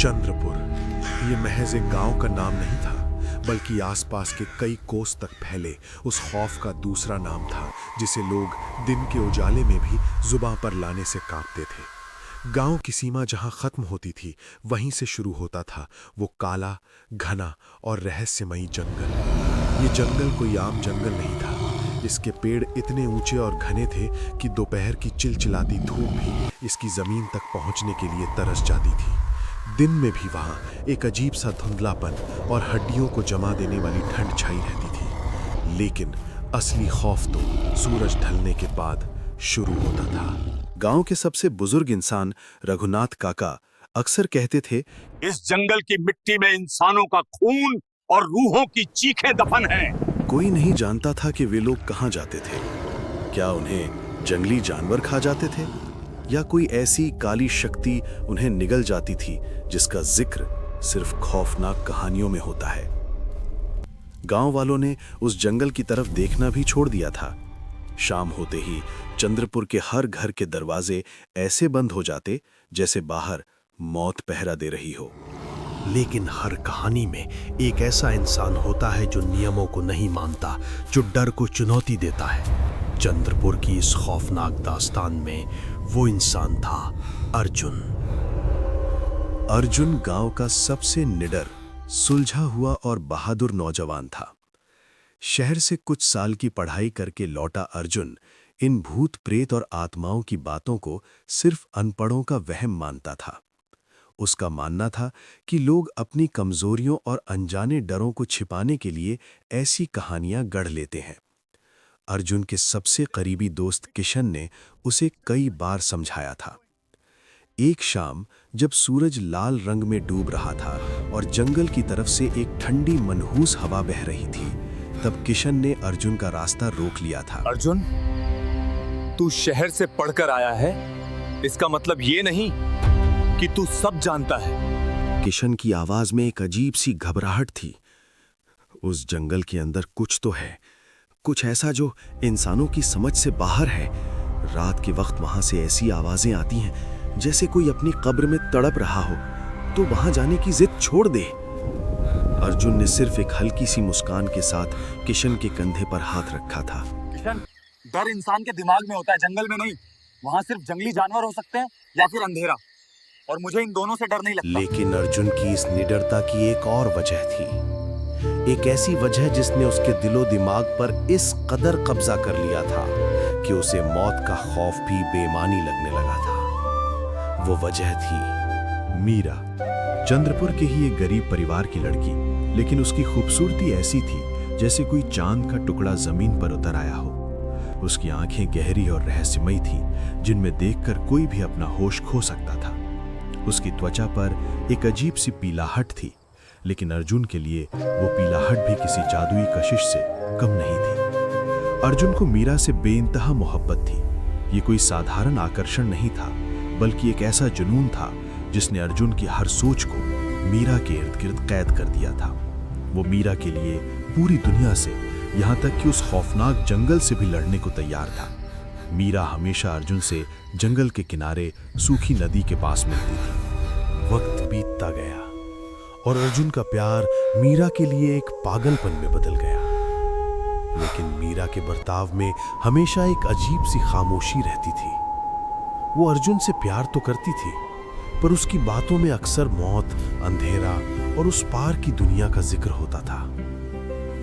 चंद्रपुर ये महज एक गांव का नाम नहीं था, बल्कि आसपास के कई कोस तक फैले उस खौफ का दूसरा नाम था जिसे लोग दिन के उजाले में भी जुबां पर लाने से कांपते थे। गांव की सीमा जहां खत्म होती थी, वहीं से शुरू होता था वो काला, घना और रहस्यमयी जंगल। ये जंगल कोई आम जंगल नहीं था। इसके पेड़ इतने ऊंचे और घने थे कि दोपहर की चिलचिलाती धूप भी इसकी जमीन तक पहुंचने के लिए तरस जाती थी। दिन में भी वहां एक अजीब सा धुंधलापन और हड्डियों को जमा देने वाली ठंड छाई रहती थी। लेकिन असली खौफ तो सूरज ढलने के बाद शुरू होता था। गांव के सबसे बुजुर्ग इंसान रघुनाथ काका अक्सर कहते थे, इस जंगल की मिट्टी में इंसानों का खून और रूहों की चीखें दफन हैं। कोई नहीं जानता था कि वे लोग कहां जाते थे। क्या उन्हें जंगली जानवर खा जाते थे, या कोई ऐसी काली शक्ति उन्हें निगल जाती थी जिसका जिक्र सिर्फ खौफनाक कहानियों में होता है। गांव वालों ने उस जंगल की तरफ देखना भी छोड़ दिया था। शाम होते ही चंद्रपुर के हर घर के दरवाजे ऐसे बंद हो जाते जैसे बाहर मौत पहरा दे रही हो। लेकिन हर कहानी में एक ऐसा इंसान होता है जो नियमों को नहीं मानता, जो डर को चुनौती देता है। चंद्रपुर की इस खौफनाक दास्तान में वो इंसान था अर्जुन। अर्जुन गांव का सबसे निडर, सुलझा हुआ और बहादुर नौजवान था। शहर से कुछ साल की पढ़ाई करके लौटा अर्जुन इन भूत प्रेत और आत्माओं की बातों को सिर्फ अनपढ़ों का वहम मानता था। उसका मानना था कि लोग अपनी कमजोरियों और अनजाने डरों को छिपाने के लिए ऐसी कहानियां गढ़ लेते हैं। अर्जुन के सबसे करीबी दोस्त किशन ने उसे कई बार समझाया था। एक शाम जब सूरज लाल रंग में डूब रहा था और जंगल की तरफ से एक ठंडी मनहूस हवा बह रही थी, तब किशन ने अर्जुन का रास्ता रोक लिया था। अर्जुन, तू शहर से पढ़कर आया है, इसका मतलब ये नहीं कि तू सब जानता है। किशन की आवाज में एक अजीब सी घबराहट थी। उस जंगल के अंदर कुछ तो है, कुछ ऐसा जो इंसानों की समझ से बाहर है। रात के वक्त वहां से ऐसी आवाजें आती हैं जैसे कोई अपनी कब्र में तड़प रहा हो, तो वहां जाने की जिद छोड़ दे। अर्जुन ने सिर्फ एक हल्की सी मुस्कान के साथ किशन के कंधे पर हाथ रखा था। किशन, डर इंसान के दिमाग में होता है, जंगल में नहीं। वहां सिर्फ जंगली जानवर हो सकते हैं या फिर अंधेरा, और मुझे इन दोनों से डर नहीं लगता। लेकिन अर्जुन की इस निडरता की एक और वजह थी, एक ऐसी वजह जिसने उसके दिलो दिमाग पर इस कदर कब्जा कर लिया था कि उसे मौत का खौफ भी बेमानी लगने लगा था। वो वजह थी मीरा। चंद्रपुर के ही एक गरीब परिवार की लड़की, लेकिन उसकी खूबसूरती ऐसी थी जैसे कोई चांद का टुकड़ा जमीन पर उतर आया हो। उसकी आंखें गहरी और रहस्यमयी थीं, जिनमें देखकर कोई भी अपना होश खो सकता था। उसकी त्वचा पर एक अजीब सी पीलाहट थी, लेकिन अर्जुन के लिए वो पीलाहट भी किसी जादुई कशिश से कम नहीं थी। अर्जुन को मीरा से बेइंतहा मोहब्बत थी। ये कोई साधारण आकर्षण नहीं था, बल्कि एक ऐसा जुनून था जिसने अर्जुन की हर सोच को मीरा के इर्द गिर्द कैद कर दिया था। वो मीरा के लिए पूरी दुनिया से, यहाँ तक कि उस खौफनाक जंगल से भी लड़ने को तैयार था। मीरा हमेशा अर्जुन से जंगल के किनारे सूखी नदी के पास मिलती थी। वक्त बीतता गया और अर्जुन का प्यार मीरा के लिए एक पागलपन में बदल गया। लेकिन मीरा के बर्ताव में हमेशा एक अजीब सी खामोशी रहती थी। वो अर्जुन से प्यार तो करती थी, पर उसकी बातों में अक्सर मौत, अंधेरा और उस पार की दुनिया का जिक्र होता था।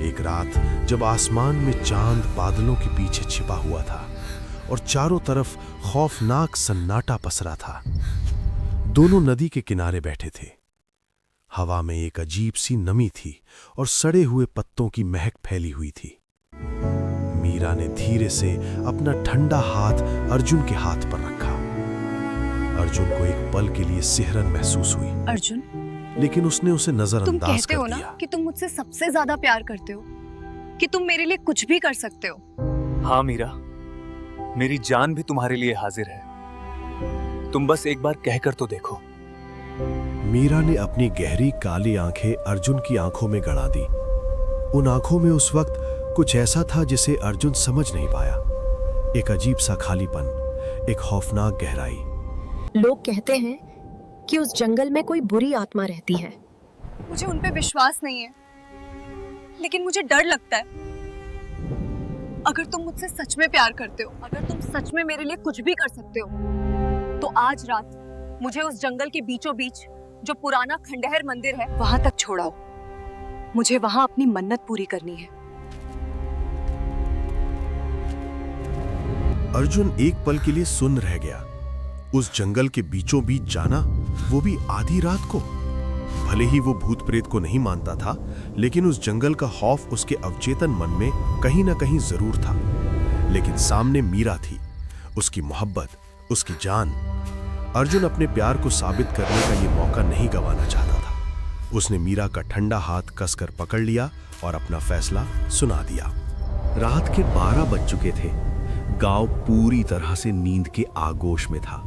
एक रात जब आसमान में चांद बादलों के पीछे छिपा हुआ था और चारों तरफ खौफनाक सन्नाटा पसरा था, दोनों नदी के किनारे बैठे थे। हवा में एक अजीब सी नमी थी और सड़े हुए पत्तों की महक फैली हुई थी। मीरा ने धीरे से अपना ठंडा हाथ अर्जुन के हाथ पर रखा। अर्जुन को एक पल के लिए सिहरन महसूस हुई। अर्जुन, लेकिन उसने उसे नजरअंदाज कर दिया। तुम कहते हो ना कि तुम मुझसे सबसे ज्यादा प्यार करते हो, कि तुम मेरे लिए कुछ भी कर सकते हो। हाँ मीरा, मेरी जान भी तुम्हारे लिए हाजिर है। तुम बस एक बार कहकर तो देखो। मीरा ने अपनी गहरी काली आंखें अर्जुन की आंखों में गड़ा दी। उन आंखों में उस वक्त कुछ ऐसा था जिसे अर्जुन समझ नहीं पाया। एक अजीब सा खालीपन, एक खौफनाक गहराई। लोग कहते हैं कि उस जंगल में कोई बुरी आत्मा रहती है। मुझे उन पे विश्वास नहीं है, लेकिन मुझे डर लगता है। अगर तुम मुझसे सच में प्यार करते हो, अगर तुम सच में मेरे लिए कुछ भी कर सकते हो, तो आज रात मुझे उस जंगल के बीचों बीच जो पुराना खंडहर मंदिर है वहां तक छोड़ाओ। मुझे वहां अपनी मन्नत पूरी करनी है। अर्जुन एक पल के लिए सुन्न रह गया। उस जंगल के बीचों बीच जाना, वो भी आधी रात को। भले ही वो भूत प्रेत को नहीं मानता था, लेकिन उस जंगल का खौफ उसके अवचेतन मन में कहीं ना कहीं जरूर था। लेकिन सामने मीरा थी, उसकी मोहब्बत, उसकी जान। अर्जुन अपने प्यार को साबित करने का ये मौका नहीं गंवाना चाहता था। उसने मीरा का ठंडा हाथ कसकर पकड़ लिया और अपना फैसला सुना दिया। रात के 12 बज चुके थे। गांव पूरी तरह से नींद के आगोश में था,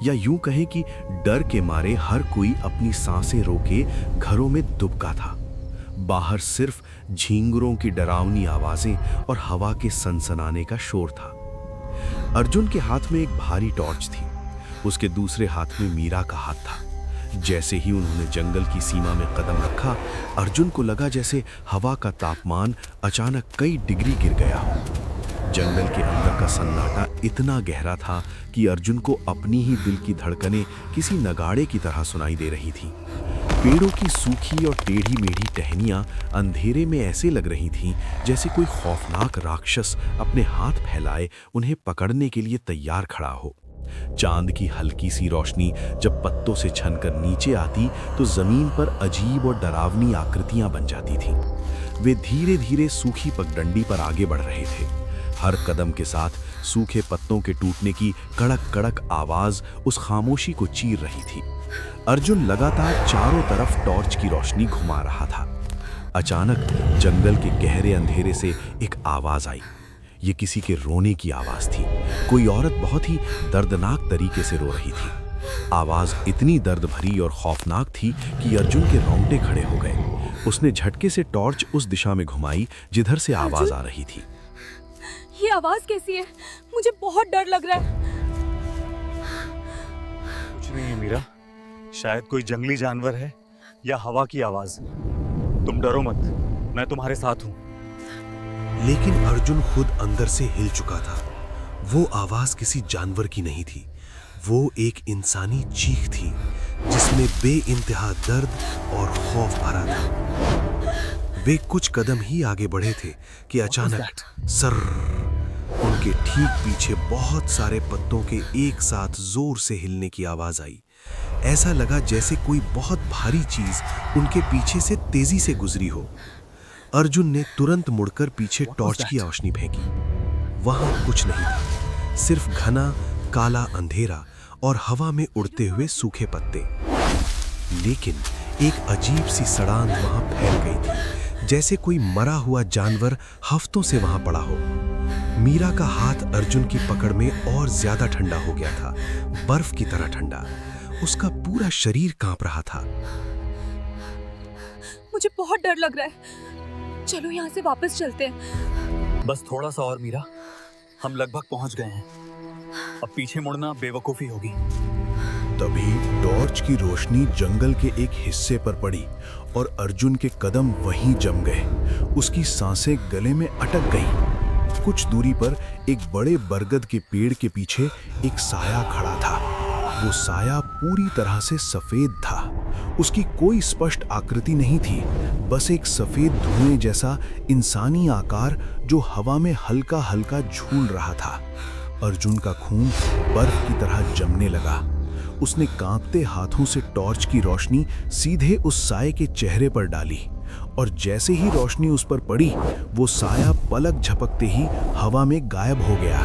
या यूं कहें कि डर के मारे हर कोई अपनी सांसें रोके घरों में दुबका था। बाहर सिर्फ झींगुरों की डरावनी आवाजें और हवा के सनसनाने का शोर था। अर्जुन के हाथ में एक भारी टॉर्च थी, उसके दूसरे हाथ में मीरा का हाथ था। जैसे ही उन्होंने जंगल की सीमा में कदम रखा, अर्जुन को लगा जैसे हवा का तापमान अचानक कई डिग्री गिर गया हो। जंगल के अंदर का सन्नाटा इतना गहरा था कि अर्जुन को अपनी ही दिल की धड़कनें किसी नगाड़े की तरह सुनाई दे रही थीं। पेड़ों की सूखी और टेढ़ी मेढ़ी टहनियां अंधेरे में ऐसे लग रही थीं जैसे कोई खौफनाक राक्षस अपने हाथ फैलाए उन्हें पकड़ने के लिए तैयार खड़ा हो। चांद की हल्की सी रोशनी जब पत्तों से छनकर नीचे आती तो जमीन पर अजीब और डरावनी आकृतियां बन जाती थीं। वे धीरे धीरे सूखी पगडंडी पर आगे बढ़ रहे थे। हर कदम के साथ सूखे पत्तों के टूटने की कड़क कड़क आवाज उस खामोशी को चीर रही थी। अर्जुन लगातार चारों तरफ टॉर्च की रोशनी घुमा रहा था। अचानक जंगल के गहरे अंधेरे से एक आवाज आई। ये किसी के रोने की आवाज थी। कोई औरत बहुत ही दर्दनाक तरीके से रो रही थी। आवाज इतनी दर्द भरी और खौफनाक थी कि अर्जुन के रोंगटे खड़े हो गए। उसने झटके से टॉर्च उस दिशा में घुमाई जिधर से आवाज आ रही थी। ये आवाज कैसी है? मुझे बहुत डर लग रहा है। कुछ नहीं है मीरा, शायद कोई जंगली जानवर है या हवा की आवाज। तुम डरो मत, मैं तुम्हारे साथ हूं। लेकिन अर्जुन खुद अंदर से हिल चुका था। वो आवाज किसी जानवर की नहीं थी, वो एक इंसानी चीख थी जिसमें बेइंतहा दर्द और खौफ भरा था। वे कुछ कदम ही आगे बढ़े थे कि अचानक सर्र, उनके ठीक पीछे बहुत सारे पत्तों के एक साथ जोर से हिलने की आवाज आई। ऐसा लगा जैसे कोई बहुत भारी चीज उनके पीछे से तेजी से गुजरी हो। अर्जुन ने तुरंत मुड़कर पीछे टॉर्च की रोशनी फेंकी। वहां कुछ नहीं था, सिर्फ घना काला अंधेरा और हवा में उड़ते हुए सूखे पत्ते। लेकिन एक अजीब सी सड़ांध वहां फैल गई थी, जैसे कोई मरा हुआ जानवर हफ्तों से वहां पड़ा हो। मीरा का हाथ अर्जुन की पकड़ में और ज्यादा ठंडा हो गया था, बर्फ की तरह ठंडा। उसका पूरा शरीर कांप रहा था। मुझे बहुत डर लग रहा है, चलो यहाँ से वापस चलते हैं। बस थोड़ा सा और मीरा, हम लगभग पहुंच गए हैं। अब पीछे मुड़ना बेवकूफी होगी। तभी टॉर्च की रोशनी जंगल के एक हिस्से पर पड़ी और अर्जुन के कदम वहीं जम गए। उसकी सांसें गले में अटक गईं। कुछ दूरी पर एक बड़े बरगद के पेड़ के पीछे एक साया खड़ा था। वो साया पूरी तरह से सफेद था। उसकी कोई स्पष्ट आकृति नहीं थी, बस एक सफेद धुएं जैसा इंसानी आकार जो हवा में हल्का हल्का झूल रहा था। अर्जुन का खून बर्फ की तरह जमने लगा। उसने कांपते हाथों से टॉर्च की रोशनी सीधे उस साये के चेहरे पर डाली और जैसे ही रोशनी उस पर पड़ी, वो साया पलक झपकते ही हवा में गायब हो गया।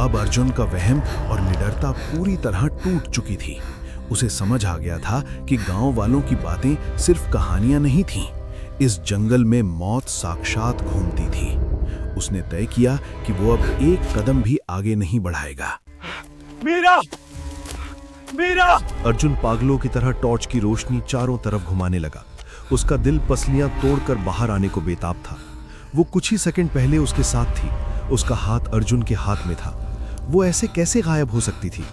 अब अर्जुन का वहम और निडरता पूरी तरह टूट चुकी थी। उसे समझ आ गया था कि गांव वालों की बातें सिर्फ कहानियां नहीं थीं। इस जंगल में मौत साक्षात घूमती थी। उसने तय किया कि वो अब एक कदम भी आगे नहीं बढ़ाएगा। मीरा! मीरा! अर्जुन पागलों की तरह टॉर्च की रोशनी चारों तरफ घुमाने लगा। उसका दिल पसलियां तोड़कर बाहर आने को बेताब था। वो कुछ ही सेकंड पहले उसके साथ थी। उसका हाथ अर्जुन के हाथ में था। वो ऐसे कैसे गायब हो सकती थी?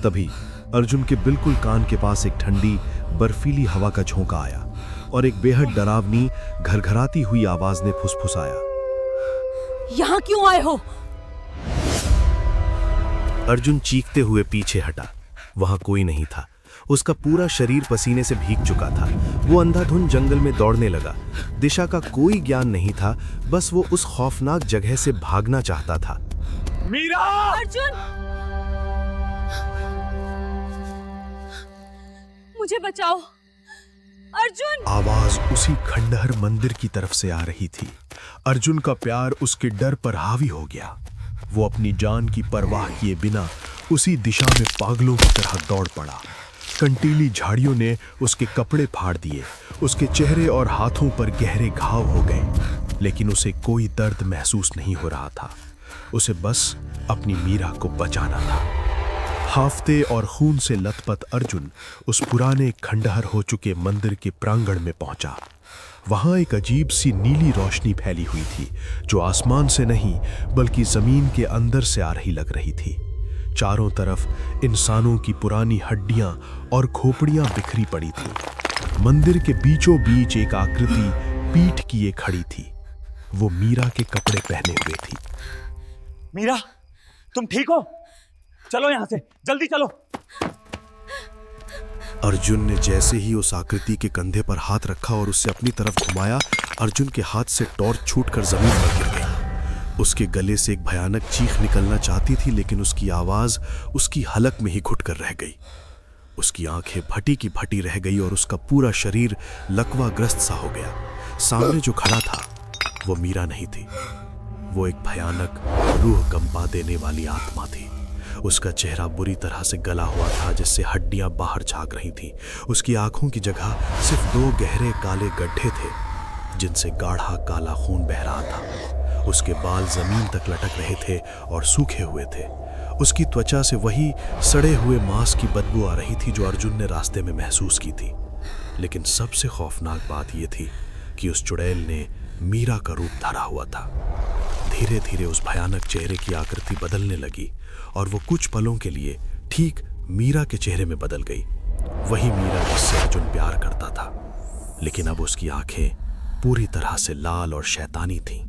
तभी अर्जुन के बिल्कुल कान के पास एक ठंडी बर्फीली हवा का झोंका आया और एक बेहद डरावनी घरघराती हुई आवाज ने फुसफुसाया, यहाँ क्यों आए हो? अर्जुन चीखते हुए पीछे हटा। वहां कोई नहीं था। उसका पूरा शरीर पसीने से भीग चुका था। वो अंधाधुंध जंगल में दौड़ने लगा। दिशा का कोई ज्ञान नहीं था, बस वो उस खौफनाक जगह से भागना चाहता था। मीरा! अर्जुन, मुझे बचाओ। अर्जुन! आवाज उसी खंडहर मंदिर की तरफ से आ रही थी। अर्जुन का प्यार उसके डर पर हावी हो गया। वो अपनी जान की परवाह किए बिना उसी दिशा में पागलों की तरह दौड़ पड़ा। कंटीली झाड़ियों ने उसके कपड़े फाड़ दिए। उसके चेहरे और हाथों पर गहरे घाव हो गए, लेकिन उसे कोई दर्द महसूस नहीं हो रहा था। उसे बस अपनी मीरा को बचाना था। हाफते और खून से लथपथ अर्जुन उस पुराने खंडहर हो चुके मंदिर के प्रांगण में पहुंचा। वहां एक अजीब सी नीली रोशनी फैली हुई थी, जो आसमान से नहीं बल्कि जमीन के अंदर से आ रही लग रही थी। चारों तरफ इंसानों की पुरानी हड्डियां और खोपड़ियां बिखरी पड़ी थी। मंदिर के बीचों बीच एक आकृति पीठ किए खड़ी थी। वो मीरा के कपड़े पहने हुए थी। मीरा, तुम ठीक हो? चलो यहां से, जल्दी चलो। अर्जुन ने जैसे ही उस आकृति के कंधे पर हाथ रखा और उसे अपनी तरफ घुमाया, अर्जुन के हाथ से टॉर्च छूटकर जमीन पर गिर गई। उसके गले से एक भयानक चीख निकलना चाहती थी, लेकिन उसकी आवाज उसकी हलक में ही घुटकर रह गई। उसकी आंखें भटी की भटी रह गई और उसका पूरा शरीर लकवाग्रस्त सा हो गया। सामने जो खड़ा था वो मीरा नहीं थी। वो एक भयानक रूह कंपा देने वाली आत्मा थी। उसका चेहरा बुरी तरह से गला हुआ था, जिससे हड्डियां बाहर झांक रही थीं। उसकी आंखों की जगह सिर्फ 2 गहरे काले गड्ढे थे, जिनसे गाढ़ा काला खून बह रहा था। उसके बाल जमीन तक लटक रहे थे और सूखे हुए थे। उसकी त्वचा से वही सड़े हुए मांस की बदबू आ रही थी जो अर्जुन ने रास्ते में महसूस की थी। लेकिन सबसे खौफनाक बात यह थी कि उस चुड़ैल ने मीरा का रूप धरा हुआ था। धीरे धीरे उस भयानक चेहरे की आकृति बदलने लगी और वो कुछ पलों के लिए ठीक मीरा के चेहरे में बदल गई। वही मीरा जिससे अर्जुन प्यार करता था, लेकिन अब उसकी आंखें पूरी तरह से लाल और शैतानी थीं।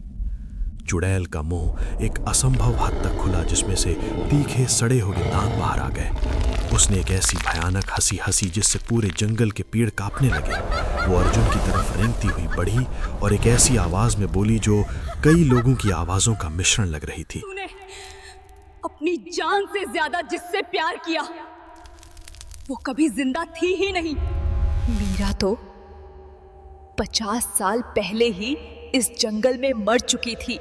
चुड़ैल का मुंह एक असंभव हद तक खुला, जिसमें से तीखे सड़े हुए दांत बाहर आ गए। उसने एक ऐसी भयानक हंसी हंसी जिससे पूरे जंगल के पेड़ कांपने लगे। वो अर्जुन की तरफ रेंगती हुई बढ़ी और एक ऐसी आवाज में बोली जो कई लोगों की आवाजों का मिश्रण लग रही थी। तूने अपनी जान से ज्यादा जिससे प्यार किया, वो कभी जिंदा थी ही नहीं। मीरा तो 50 साल पहले ही इस जंगल में मर चुकी थी।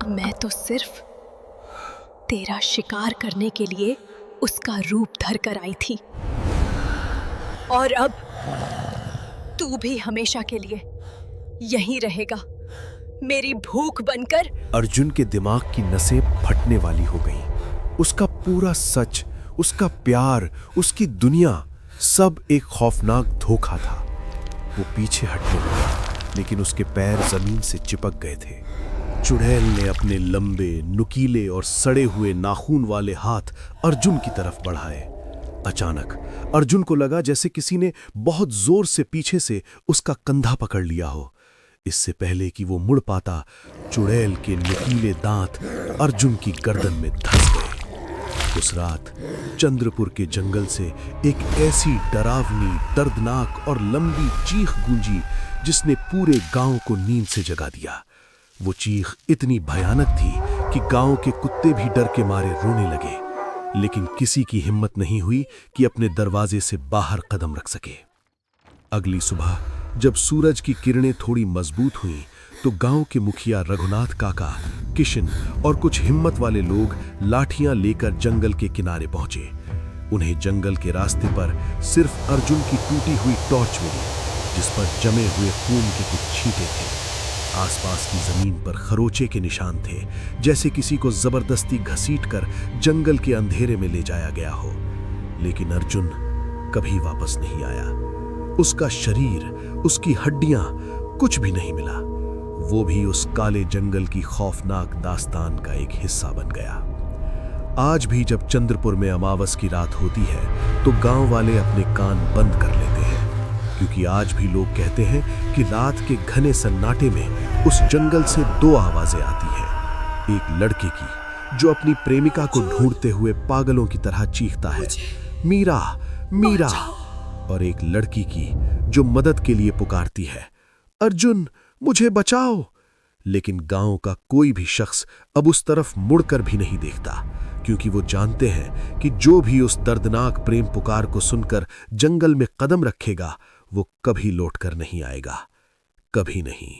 मैं तो सिर्फ तेरा शिकार करने के लिए उसका रूप धर कर आई थी, और अब तू भी हमेशा के लिए यहीं रहेगा, मेरी भूख बनकर। अर्जुन के दिमाग की नसें फटने वाली हो गईं। उसका पूरा सच, उसका प्यार, उसकी दुनिया, सब एक खौफनाक धोखा था। वो पीछे हटने लगा, लेकिन उसके पैर जमीन से चिपक गए थे। चुड़ैल ने अपने लंबे, नुकीले और सड़े हुए नाखून वाले हाथ अर्जुन की तरफ बढ़ाए। अचानक अर्जुन को लगा जैसे किसी ने बहुत जोर से पीछे से उसका कंधा पकड़ लिया हो। इससे पहले कि वो मुड़ पाता, चुड़ैल के नुकीले दांत अर्जुन की गर्दन में धंस गए। उस रात चंद्रपुर के जंगल से एक ऐसी डरावनी, दर्दनाक और लंबी चीख गूंजी जिसने पूरे गांव को नींद से जगा दिया। वो चीख इतनी भयानक थी कि गांव के कुत्ते भी डर के मारे रोने लगे, लेकिन किसी की हिम्मत नहीं हुई कि अपने दरवाजे से बाहर कदम रख सके। अगली सुबह जब सूरज की किरणें थोड़ी मजबूत हुईं, तो गांव के मुखिया रघुनाथ काका, किशन और कुछ हिम्मत वाले लोग लाठियां लेकर जंगल के किनारे पहुंचे। उन्हें जंगल के रास्ते पर सिर्फ अर्जुन की टूटी हुई टॉर्च मिली, जिस पर जमे हुए खून के कुछ छींटे थे। आसपास की जमीन पर खरोचे के निशान थे, जैसे किसी को जबरदस्ती घसीटकर जंगल के अंधेरे में ले जाया गया हो। लेकिन अर्जुन कभी वापस नहीं आया। उसका शरीर, उसकी हड्डियां, कुछ भी नहीं मिला। वो भी उस काले जंगल की खौफनाक दास्तान का एक हिस्सा बन गया। आज भी जब चंद्रपुर में अमावस की रात होती है तो गांव वाले अपने कान बंद कर लेते हैं, क्योंकि आज भी लोग कहते हैं कि रात के घने सन्नाटे में उस जंगल से दो आवाजें आती हैं। एक लड़के की जो अपनी प्रेमिका को ढूंढते हुए पागलों की तरह चीखता है, मीरा मीरा, और एक लड़की की जो मदद के लिए पुकारती है, अर्जुन मुझे बचाओ। लेकिन गांव का कोई भी शख्स अब उस तरफ मुड़कर भी नहीं देखता, क्योंकि वो जानते हैं कि जो भी उस दर्दनाक प्रेम पुकार को सुनकर जंगल में कदम रखेगा वो कभी लौटकर नहीं आएगा, कभी नहीं।